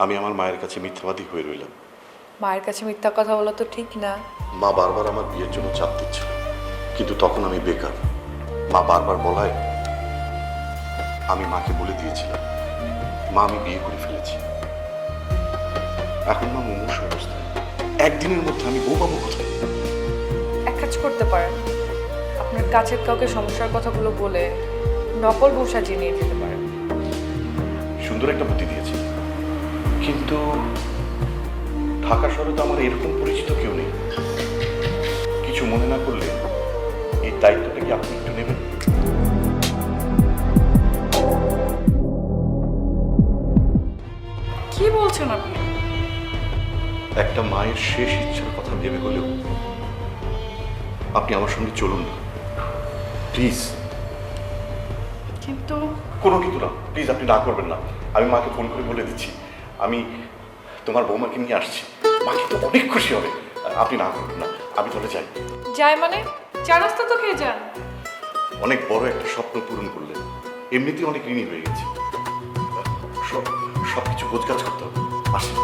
আমি আমার মায়ের কাছে মিথ্যাবাদী হয়ে রইলাম। মায়ের কাছে মিথ্যা কথা বলা তো ঠিক না। মা বারবার আমার বিয়ের জন্য চাপ দিচ্ছিল, কিন্তু তখন আমি বেকার। মা বারবার বলায় আমি মাকে বলে দিয়েছিলাম, মা আমি বিয়ে করে ফেলেছি। এখন মা মুমূর্ষ অবস্থায়, একদিনের মধ্যে আমি বউ পাবো কোথায়? এক কাজ করতে পারেন, আপনার কাছের কাউকে সমস্যার কথাগুলো বলে নকল বউ সাজিয়ে নিয়ে যেতে পারেন। সুন্দর একটা বুদ্ধি দিয়েছি, কিন্তু ঢাকা শহরে তো আমার এরকম পরিচিত কেউ নেই। কিছু মনে না করলে এই দায়িত্বটা কি আপনি একটু নেবেন? কি বলছেন আপনি? একটা মায়ের শেষ ইচ্ছার কথা ভেবে হলেও আপনি আমার সঙ্গে চলুন না প্লিজ। কিন্তু কোনো কিন্তু না, প্লিজ আপনি না করবেন না। আমি মাকে ফোন করে বলে দিচ্ছি আমি তোমার বৌমাকে নিয়ে আসছি। মা কিন্তু অনেক খুশি হবে। আপনি না করবেন না, আমি তাহলে যাই। যায় মানে চা নাস্তা তো খেয়ে যান। অনেক বড় একটা স্বপ্ন পূরণ করলেন, এমনিতেই অনেক ঋণী হয়ে গেছে। সব কিছু গোছগাছ করতে হবে। আসেন।